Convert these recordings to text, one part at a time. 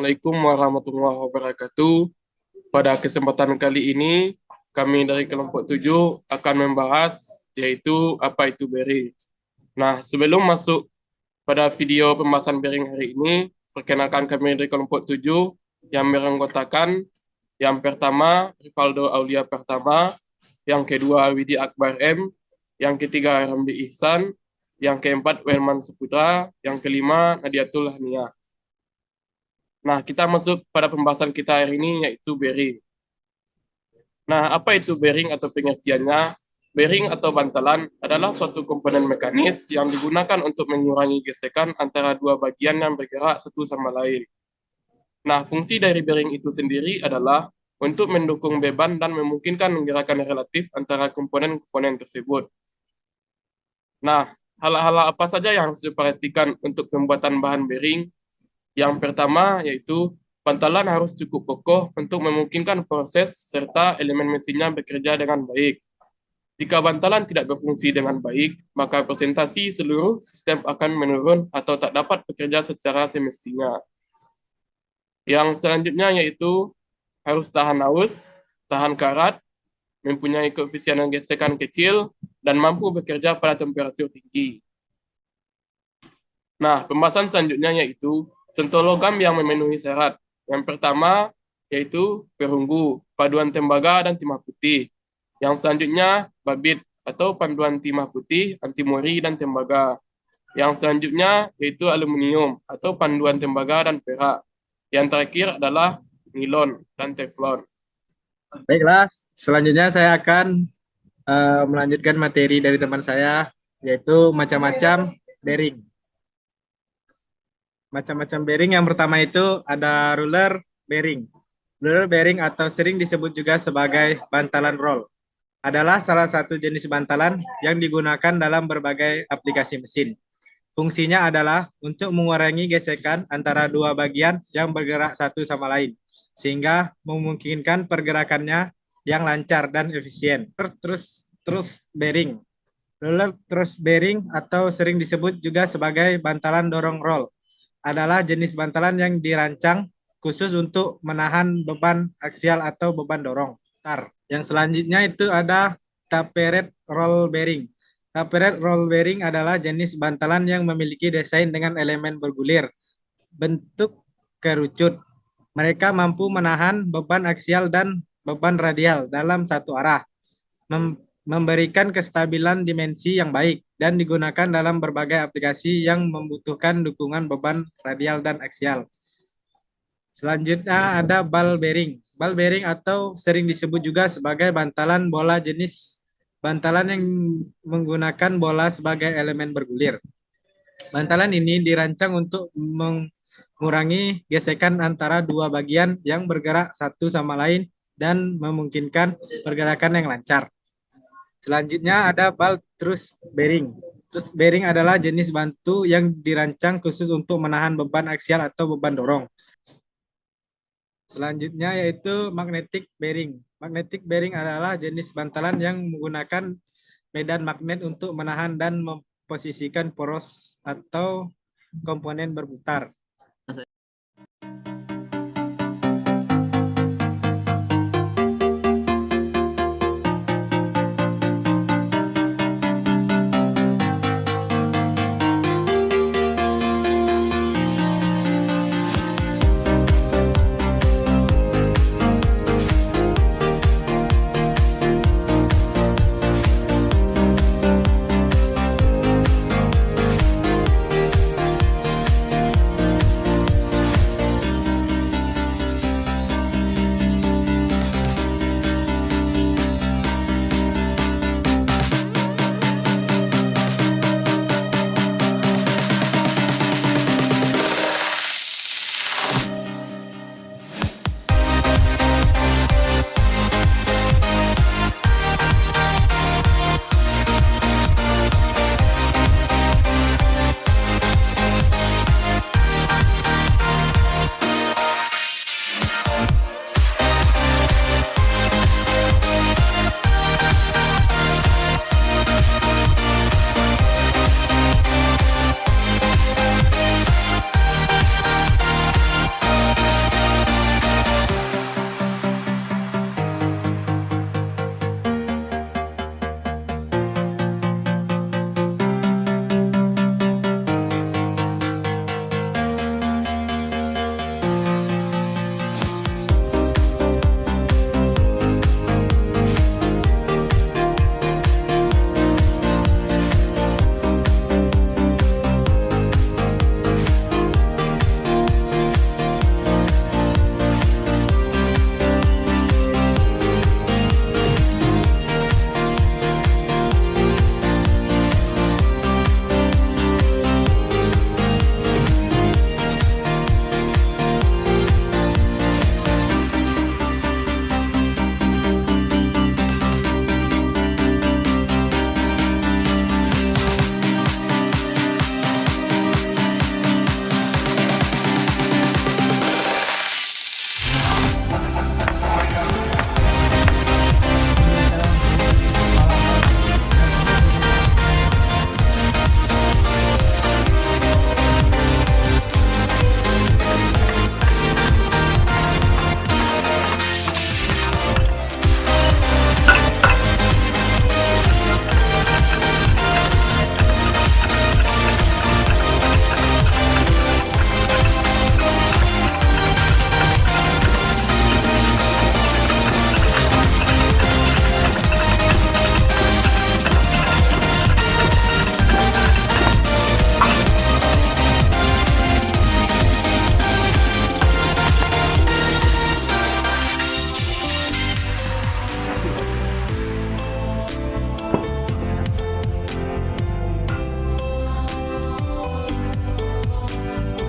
Assalamualaikum warahmatullahi wabarakatuh. Pada kesempatan kali ini, kami dari kelompok 7 akan membahas yaitu apa itu bearing. Nah, sebelum masuk pada video pembahasan bearing hari ini, perkenalkan kami dari kelompok 7 yang beranggotakan yang pertama Rivaldo Aulia Pertama, yang kedua Widi Akbar M, yang ketiga Ramli Ihsan, yang keempat Welman Seputra, yang kelima Nadiatul Hania. Nah, kita masuk pada pembahasan kita hari ini yaitu bearing. Nah, apa itu bearing atau pengertiannya? Bearing atau bantalan adalah suatu komponen mekanis yang digunakan untuk mengurangi gesekan antara dua bagian yang bergerak satu sama lain. Nah, fungsi dari bearing itu sendiri adalah untuk mendukung beban dan memungkinkan menggerakkan relatif antara komponen-komponen tersebut. Nah, hal-hal apa saja yang harus diperhatikan untuk pembuatan bahan bearing? Yang pertama yaitu bantalan harus cukup kokoh untuk memungkinkan proses serta elemen mesinnya bekerja dengan baik. Jika bantalan tidak berfungsi dengan baik, maka presentasi seluruh sistem akan menurun atau tak dapat bekerja secara semestinya. Yang selanjutnya yaitu harus tahan haus, tahan karat, mempunyai koefisien gesekan kecil, dan mampu bekerja pada temperatur tinggi. Nah, pembahasan selanjutnya yaitu contoh logam yang memenuhi syarat. Yang pertama yaitu perunggu, paduan tembaga dan timah putih. Yang selanjutnya babit atau panduan timah putih, antimori dan tembaga. Yang selanjutnya yaitu aluminium atau panduan tembaga dan perak. Yang terakhir adalah nilon dan teflon. Baiklah, selanjutnya saya akan melanjutkan materi dari teman saya, yaitu macam-macam bearing. Macam-macam bearing yang pertama itu ada roller bearing. Roller bearing atau sering disebut juga sebagai bantalan roll adalah salah satu jenis bantalan yang digunakan dalam berbagai aplikasi mesin. Fungsinya adalah untuk mengurangi gesekan antara dua bagian yang bergerak satu sama lain, sehingga memungkinkan pergerakannya yang lancar dan efisien. Terus bearing. Roller truss bearing atau sering disebut juga sebagai bantalan dorong roll adalah jenis bantalan yang dirancang khusus untuk menahan beban aksial atau beban dorong. Yang selanjutnya itu ada tapered roll bearing. Tapered roll bearing adalah jenis bantalan yang memiliki desain dengan elemen bergulir, bentuk kerucut. Mereka mampu menahan beban aksial dan beban radial dalam satu arah, memberikan kestabilan dimensi yang baik, dan digunakan dalam berbagai aplikasi yang membutuhkan dukungan beban radial dan aksial. Selanjutnya ada ball bearing. Ball bearing atau sering disebut juga sebagai bantalan bola, jenis bantalan yang menggunakan bola sebagai elemen bergulir. Bantalan ini dirancang untuk mengurangi gesekan antara dua bagian yang bergerak satu sama lain dan memungkinkan pergerakan yang lancar. Selanjutnya ada ball truss bearing. Truss bearing adalah jenis bantu yang dirancang khusus untuk menahan beban aksial atau beban dorong. Selanjutnya yaitu magnetic bearing. Magnetic bearing adalah jenis bantalan yang menggunakan medan magnet untuk menahan dan memposisikan poros atau komponen berputar.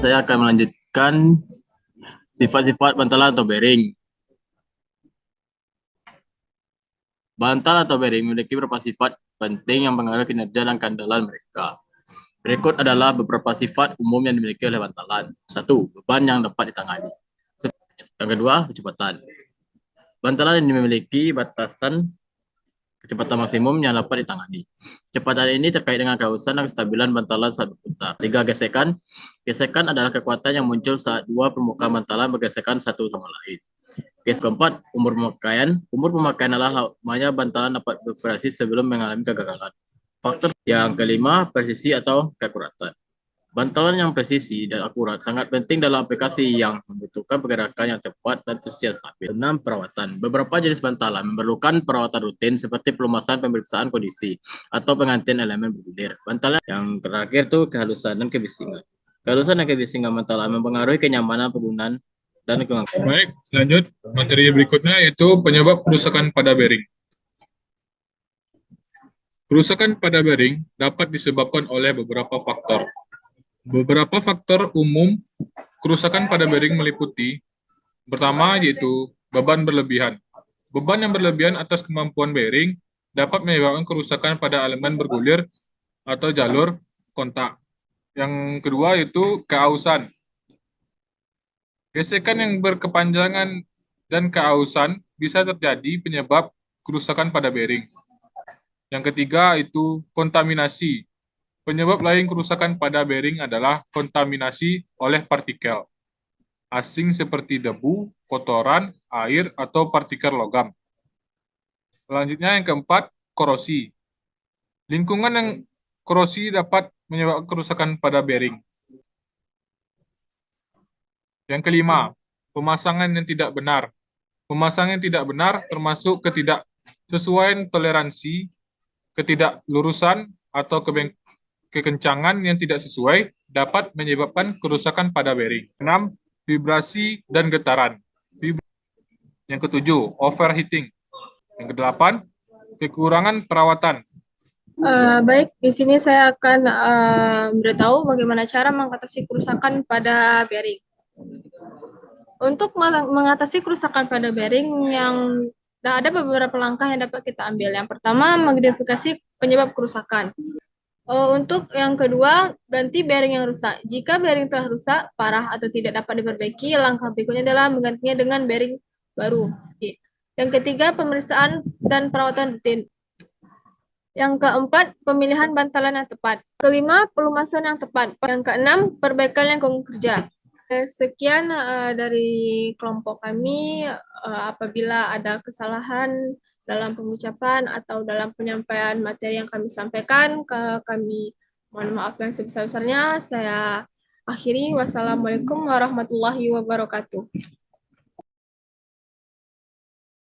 saya akan melanjutkan sifat-sifat bantalan atau bearing. Bantal atau bearing memiliki beberapa sifat penting yang mengaruhi kinerja dan keandalan mereka. Berikut adalah beberapa sifat umum yang dimiliki oleh bantalan. 1. Beban yang dapat ditangani. Yang kedua, kecepatan. Bantalan ini memiliki batasan kecepatan maksimum yang dapat ditangani. Kecepatan ini terkait dengan kehausan dan kestabilan bantalan saat berputar. 3. Gesekan. Gesekan adalah kekuatan yang muncul saat dua permukaan bantalan bergesekan satu sama lain. Keempat, umur pemakaian. Umur pemakaian adalah lamanya bantalan dapat beroperasi sebelum mengalami kegagalan. Faktor yang kelima, presisi atau keakuratan. Bantalan yang presisi dan akurat sangat penting dalam aplikasi yang membutuhkan pergerakan yang tepat dan posisi yang stabil. 6. Perawatan. Beberapa jenis bantalan memerlukan perawatan rutin seperti pelumasan, pemeriksaan kondisi, atau penggantian elemen bergulir. Bantalan yang terakhir itu kehalusan dan kebisingan. Kehalusan dan kebisingan bantalan mempengaruhi kenyamanan penggunaan dan kemampuan. Baik, lanjut. Materi berikutnya yaitu penyebab kerusakan pada bearing. Kerusakan pada bearing dapat disebabkan oleh beberapa faktor. Beberapa faktor umum kerusakan pada bearing meliputi: pertama yaitu beban berlebihan. Beban yang berlebihan atas kemampuan bearing dapat menyebabkan kerusakan pada elemen bergulir atau jalur kontak. Yang kedua yaitu keausan. Gesekan yang berkepanjangan dan keausan bisa terjadi penyebab kerusakan pada bearing. Yang ketiga itu kontaminasi. Penyebab lain kerusakan pada bearing adalah kontaminasi oleh partikel asing seperti debu, kotoran, air, atau partikel logam. Selanjutnya yang keempat, korosi. Lingkungan yang korosi dapat menyebabkan kerusakan pada bearing. Yang kelima, pemasangan yang tidak benar. Pemasangan yang tidak benar termasuk ketidaksesuaian toleransi, ketidaklurusan, atau kekencangan yang tidak sesuai dapat menyebabkan kerusakan pada bearing. 6. Vibrasi dan getaran. Yang ketujuh, overheating. Yang kedelapan, kekurangan perawatan. Baik, di sini saya akan beritahu bagaimana cara mengatasi kerusakan pada bearing. Untuk mengatasi kerusakan pada bearing ada beberapa langkah yang dapat kita ambil. Yang pertama, mengidentifikasi penyebab kerusakan. Untuk yang kedua, ganti bearing yang rusak. Jika bearing telah rusak, parah atau tidak dapat diperbaiki, langkah berikutnya adalah menggantinya dengan bearing baru. Yang ketiga, pemeriksaan dan perawatan rutin. Yang keempat, pemilihan bantalan yang tepat. Kelima, pelumasan yang tepat. Yang keenam, perbaikan yang kerja. Sekian dari kelompok kami. Apabila ada kesalahan dalam pengucapan atau dalam penyampaian materi yang kami sampaikan, kami mohon maaf yang sebesar-besarnya. Saya akhiri. Wassalamualaikum warahmatullahi wabarakatuh.